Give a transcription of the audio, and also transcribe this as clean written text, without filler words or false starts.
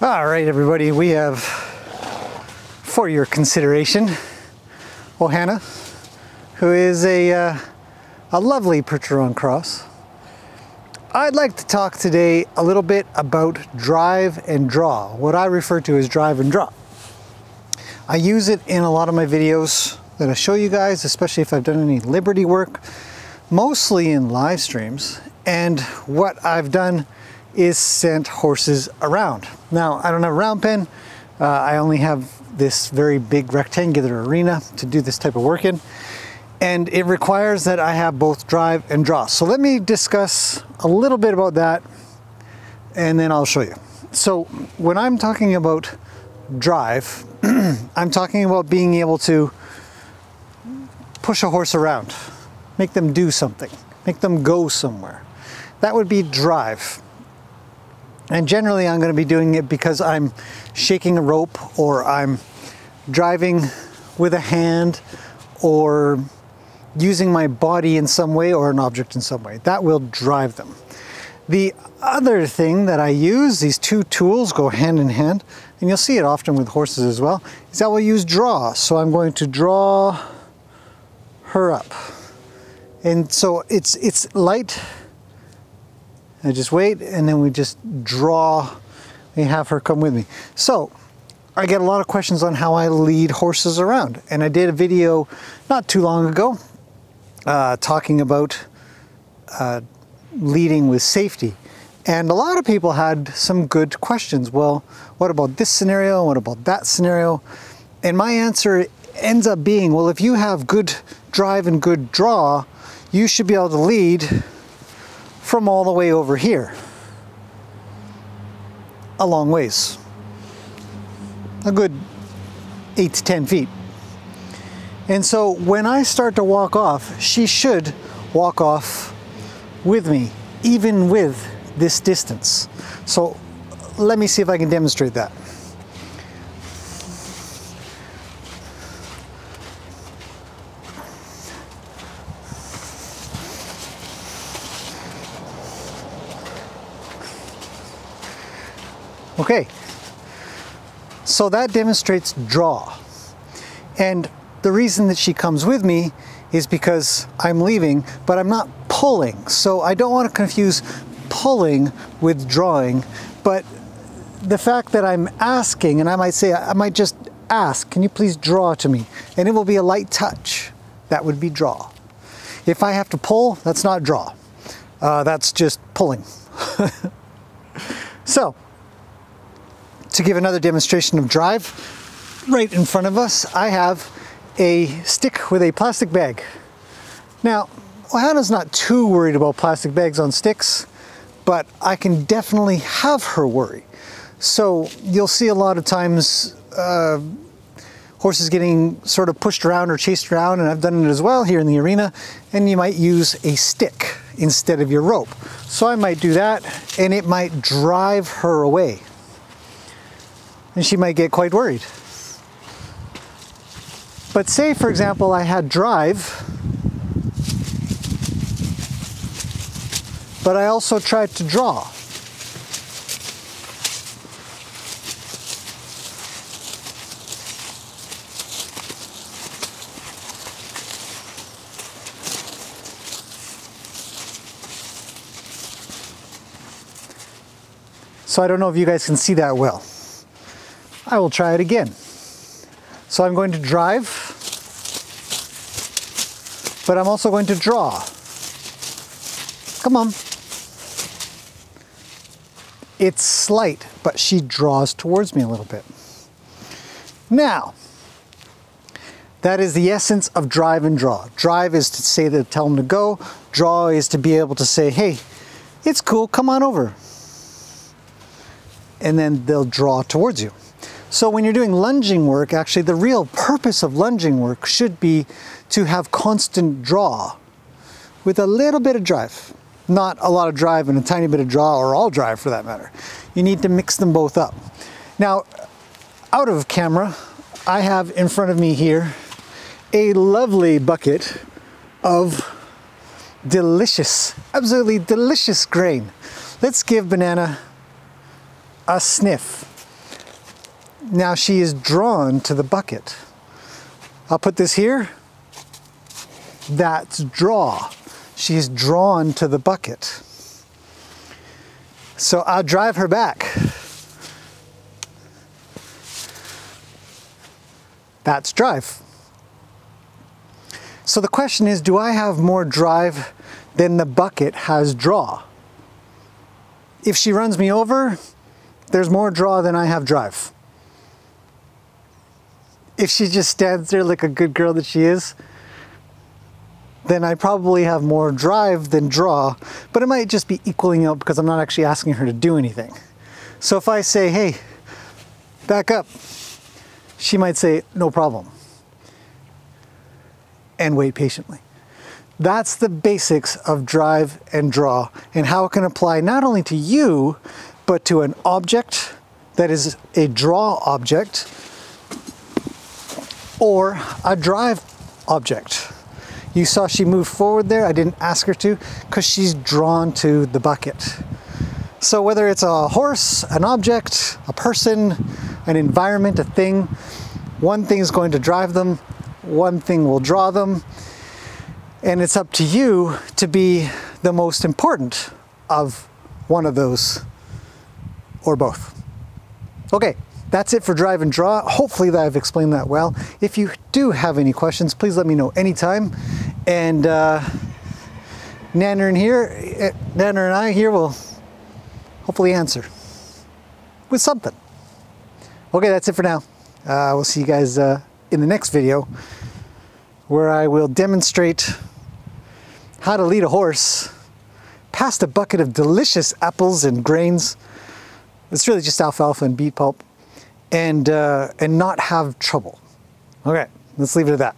All right, everybody, we have, for your consideration, Ohana, who is a lovely Percheron cross. I'd like to talk today a little bit about drive and draw, what I refer to as drive and draw. I use it in a lot of my videos that I show you guys, especially if I've done any Liberty work, mostly in live streams. And what I've done is sent horses around. Now, I don't have a round pen. I only have this very big rectangular arena to do this type of work in. And it requires that I have both drive and draw. So let me discuss a little bit about that and then I'll show you. So when I'm talking about drive, I'm talking about being able to push a horse around, make them do something, make them go somewhere. That would be drive. And generally I'm going to be doing it because I'm shaking a rope, or I'm driving with a hand, or using my body in some way, or an object in some way. That will drive them. The other thing that I use, these two tools go hand in hand, and you'll see it often with horses as well, is I will use draw. So I'm going to draw her up. And so it's light. I just wait, and then we just draw and have her come with me. So I get a lot of questions on how I lead horses around. And I did a video not too long ago talking about leading with safety. And a lot of people had some good questions. Well, what about this scenario? What about that scenario? And my answer ends up being, well, if you have good drive and good draw, you should be able to lead from all the way over here, a long ways, a good 8 to 10 feet. And so when I start to walk off, she should walk off with me, even with this distance. So let me see if I can demonstrate that. Okay, so that demonstrates draw. And the reason that she comes with me is because I'm leaving, but I'm not pulling. So I don't want to confuse pulling with drawing, but the fact that I'm asking, and I might just ask, can you please draw to me? And it will be a light touch. That would be draw. If I have to pull, that's not draw. That's just pulling. So, to give another demonstration of drive, right in front of us, I have a stick with a plastic bag. Now, Ohana's not too worried about plastic bags on sticks, but I can definitely have her worry. So you'll see a lot of times horses getting sort of pushed around or chased around, and I've done it as well here in the arena, and you might use a stick instead of your rope. So I might do that, and it might drive her away. And she might get quite worried. But say, for example, I had drive, but I also tried to draw. So I don't know if you guys can see that well. I will try it again. So I'm going to drive, but I'm also going to draw. Come on. It's slight, but she draws towards me a little bit. Now, that is the essence of drive and draw. Drive is to say that, tell them to go. Draw is to be able to say, hey, it's cool, come on over. And then they'll draw towards you. So when you're doing lunging work, actually the real purpose of lunging work should be to have constant draw with a little bit of drive. Not a lot of drive and a tiny bit of draw, or all drive for that matter. You need to mix them both up. Now, out of camera, I have in front of me here a lovely bucket of delicious, absolutely delicious grain. Let's give Banana a sniff. Now she is drawn to the bucket. I'll put this here. That's draw. She's drawn to the bucket. So I'll drive her back. That's drive. So the question is, do I have more drive than the bucket has draw? If she runs me over, there's more draw than I have drive. If she just stands there like a good girl that she is, then I probably have more drive than draw, but it might just be equaling out because I'm not actually asking her to do anything. So if I say, hey, back up, she might say, no problem, and wait patiently. That's the basics of drive and draw and how it can apply not only to you, but to an object that is a draw object or a drive object. You saw she moved forward there. I didn't ask her to because she's drawn to the bucket. So whether it's a horse, an object, a person, an environment, a thing, one thing is going to drive them, one thing will draw them, and it's up to you to be the most important of one of those or both. Okay, that's it for drive and draw. Hopefully that I've explained that well. If you do have any questions, please let me know anytime. And Nana and I here will hopefully answer with something. Okay, that's it for now. We'll see you guys in the next video where I will demonstrate how to lead a horse past a bucket of delicious apples and grains. It's really just alfalfa and beet pulp, and not have trouble. Okay, let's leave it at that.